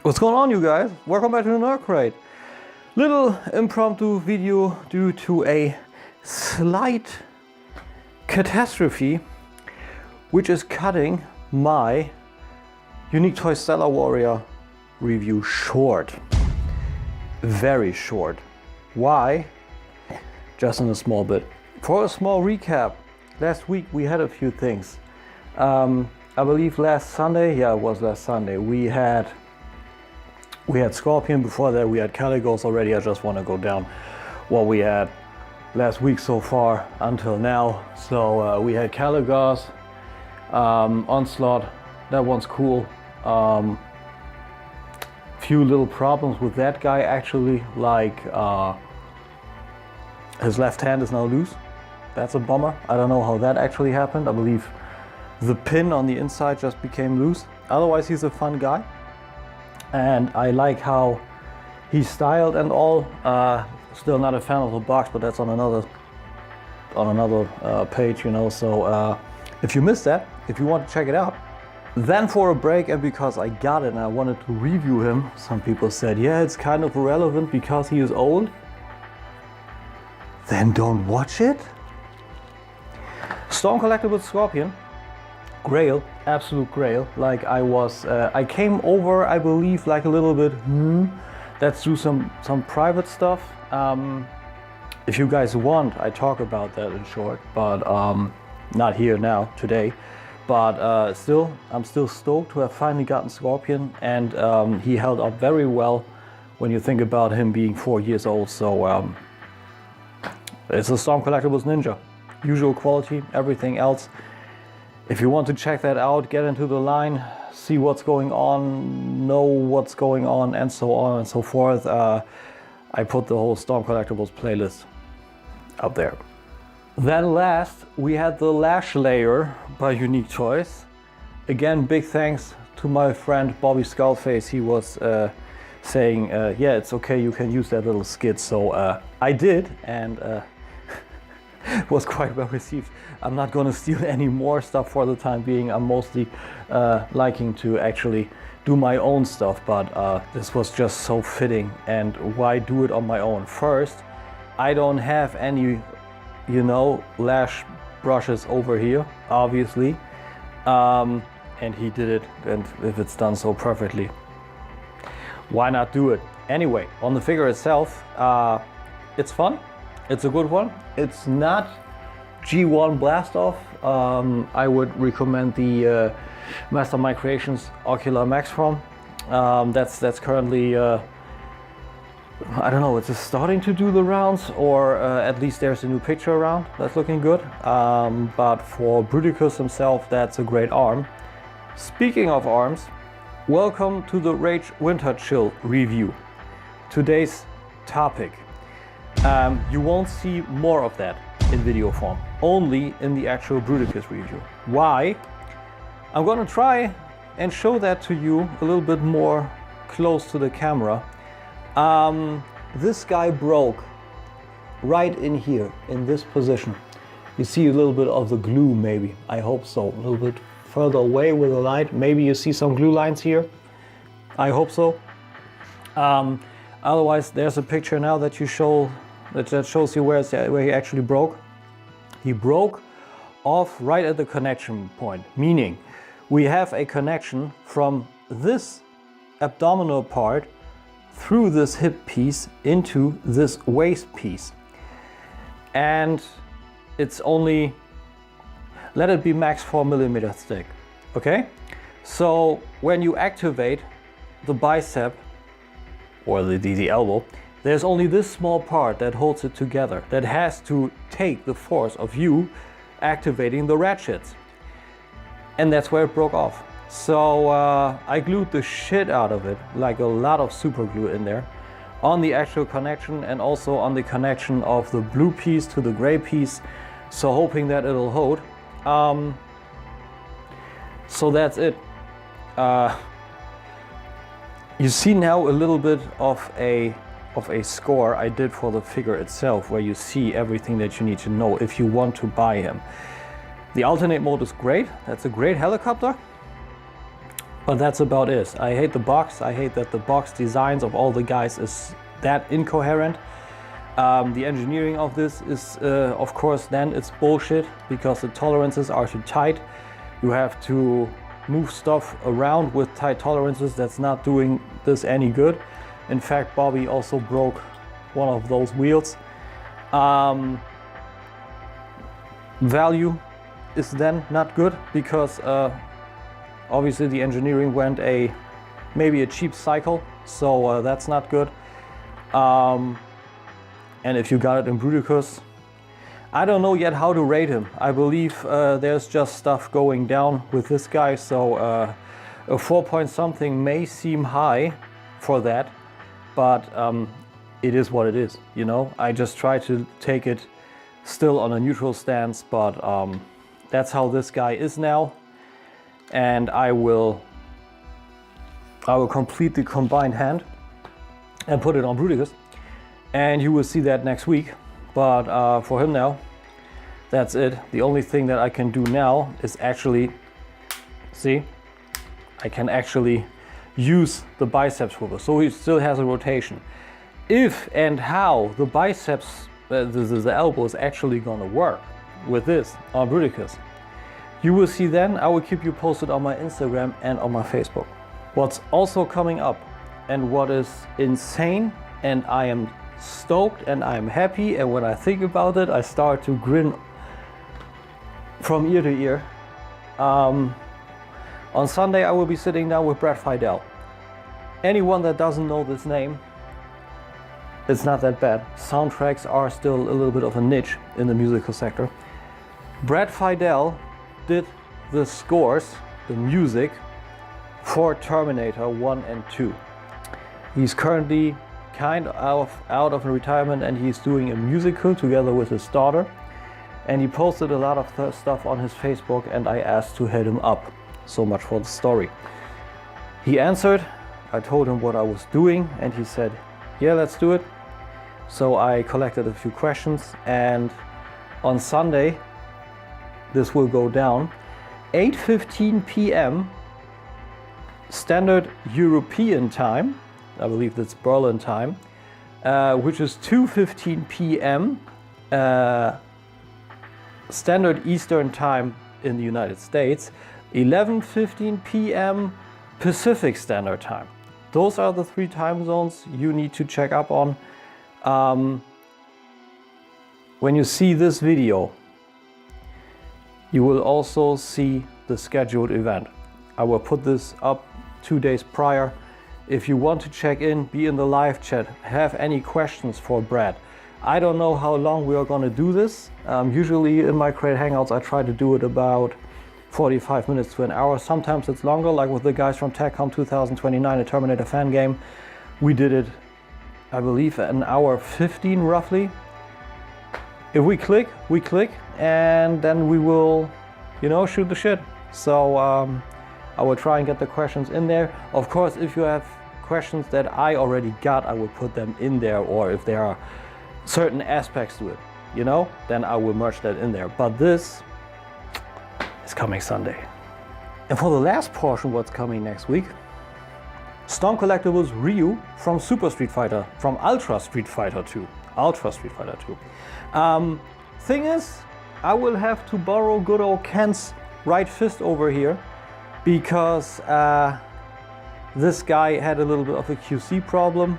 What's going on, you guys? Welcome back to the Nerd Crate. Little impromptu video due to a slight catastrophe, which is cutting my Unique Toy Stellar Warrior review short. Very short. Why? Just in a small bit. For a small recap, last week we had a few things. I believe last Sunday, yeah, it was last Sunday, we had Scorpion. Before that we had Caligos already. I just want to go down what we had last week so far until now. So we had Caligos, Onslaught, that one's cool. Few little problems with that guy actually, like his left hand is now loose. That's a bummer. I don't know how that actually happened. I believe the pin on the inside just became loose. Otherwise he's a fun guy. And I like how he's styled and all. Still not a fan of the box, but that's on another page, you know. So if you missed that, if you want to check it out, then for a break, and because I got it and I wanted to review him, some people said, yeah, it's kind of irrelevant because he is old. Then don't watch it. Storm Collectibles Scorpion. Grail, absolute grail. Like I came over, I believe, like a little bit, let's do some private stuff. If you guys want, I talk about that in short, but not here now, today. But still, I'm still stoked to have finally gotten Scorpion, and he held up very well when you think about him being 4 years old. So it's a Storm Collectibles Ninja. Usual quality, everything else. If you want to check that out, get into the line, see what's going on, know what's going on, and so on and so forth. I put the whole Storm Collectibles playlist up there. Then last, we had the Lash Layer by Unique Toys. Again, big thanks to my friend Bobby Skullface. He was saying, yeah, it's okay, you can use that little skit. So I did, and was quite well received. I'm not going to steal any more stuff for the time being. I'm mostly liking to actually do my own stuff, but this was just so fitting. And why do it on my own? First, I don't have any, you know, lash brushes over here, obviously. And he did it, and if it's done so perfectly, why not do it? Anyway, on the figure itself, it's fun. It's a good one. It's not G1 Blastoff. I would recommend the Mastermind Creations Ocular Max from. That's currently, I don't know, it's just starting to do the rounds, or at least there's a new picture around that's looking good. But for Bruticus himself, that's a great arm. Speaking of arms, welcome to the RageWinterchill review. Today's topic. You won't see more of that in video form, only in the actual Bruticus review. Why? I'm going to try and show that to you a little bit more close to the camera. This guy broke right in here, in this position. You see a little bit of the glue, maybe. I hope so. A little bit further away with the light. Maybe you see some glue lines here. I hope so. Otherwise, there's a picture now that that shows you where he actually broke. He broke off right at the connection point, meaning we have a connection from this abdominal part through this hip piece into this waist piece. And it's only, let it be max 4mm thick, okay? So when you activate the bicep or the elbow, there's only this small part that holds it together, that has to take the force of you activating the ratchets. And that's where it broke off. So I glued the shit out of it, like a lot of super glue in there, on the actual connection and also on the connection of the blue piece to the gray piece, so hoping that it'll hold. So that's it. You see now a little bit of a score I did for the figure itself, where you see everything that you need to know if you want to buy him. The alternate mode is great. That's a great helicopter. But that's about it. I hate the box. I hate that the box designs of all the guys is that incoherent. The engineering of this is, of course, then it's bullshit because the tolerances are too tight. You have to move stuff around with tight tolerances. That's not doing this any good. In fact, Bobby also broke one of those wheels. Value is then not good because obviously the engineering went maybe a cheap cycle, so that's not good. And if you got it in Bruticus, I don't know yet how to rate him. I believe there's just stuff going down with this guy, so a 4 point something may seem high for that, but it is what it is, you know. I just try to take it still on a neutral stance, but that's how this guy is now. And I will complete the combined hand and put it on Bruticus, and you will see that next week. But for him now, that's it. The only thing that I can do now is actually, see, I can actually use the biceps swivel, so he still has a rotation. If and how the biceps, the elbow is actually gonna work with this on Bruticus, you will see then. I will keep you posted on my Instagram and on my Facebook. What's also coming up and what is insane, and I am stoked and I'm happy, and when I think about it I start to grin from ear to ear. On Sunday I will be sitting down with Brad Fiedel. Anyone that doesn't know this name, it's not that bad. Soundtracks are still a little bit of a niche in the musical sector. Brad Fiedel did the scores, the music for Terminator 1 and 2. He's currently kind of out of retirement, and he's doing a musical together with his daughter, and he posted a lot of stuff on his Facebook, and I asked to hit him up. So much for the story. He answered. I told him what I was doing, and he said, yeah, let's do it. So I collected a few questions, and on Sunday this will go down 8:15 p.m. Standard European time. I believe that's Berlin time, which is 2:15 p.m. Standard Eastern time in the United States, 11:15 p.m. Pacific Standard Time. Those are the 3 time zones you need to check up on. When you see this video, you will also see the scheduled event. I will put this up 2 days prior. If you want to check in, be in the live chat, have any questions for Brad. I don't know how long we are going to do this. Usually in my Crate Hangouts I try to do it about 45 minutes to an hour. Sometimes it's longer, like with the guys from TechCom 2029, a Terminator fan game. We did it, I believe, an hour 15 roughly. If we click, we click, and then we will, you know, shoot the shit. So I will try and get the questions in there. Of course, if you have questions that I already got, I will put them in there, or if there are certain aspects to it, you know, then I will merge that in there. But this is coming Sunday. And for the last portion, what's coming next week, Storm Collectibles Ryu from Super Street Fighter, from Ultra Street Fighter 2. Ultra Street Fighter 2. Thing is, I will have to borrow good old Ken's right fist over here, because this guy had a little bit of a QC problem.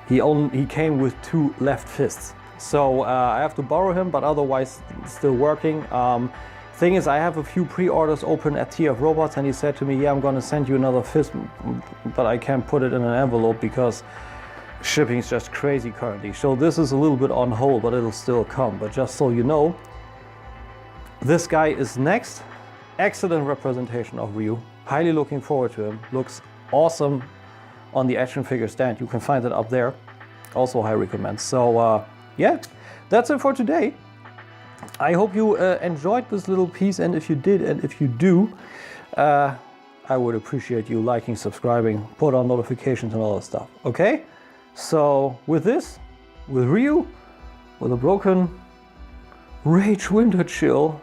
He came with 2 left fists. So I have to borrow him, but otherwise still working. Thing is, I have a few pre-orders open at TF Robots, and he said to me, yeah, I'm gonna send you another fist, but I can't put it in an envelope because shipping is just crazy currently. So this is a little bit on hold, but it'll still come. But just so you know, this guy is next. Excellent representation of Ryu. Highly looking forward to him. Looks awesome on the action figure stand. You can find it up there. Also high recommend. So yeah, that's it for today. I hope you enjoyed this little piece, and if you did, and if you do, I would appreciate you liking, subscribing, put on notifications and all that stuff. Okay? So with this, with Ryu, with a broken RageWinterchill,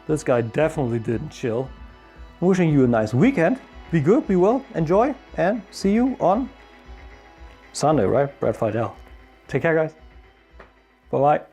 this guy definitely didn't chill. wishing you a nice weekend. Be good, be well, enjoy, and see you on Sunday, right? Brad Fiedel. Take care, guys. Bye-bye.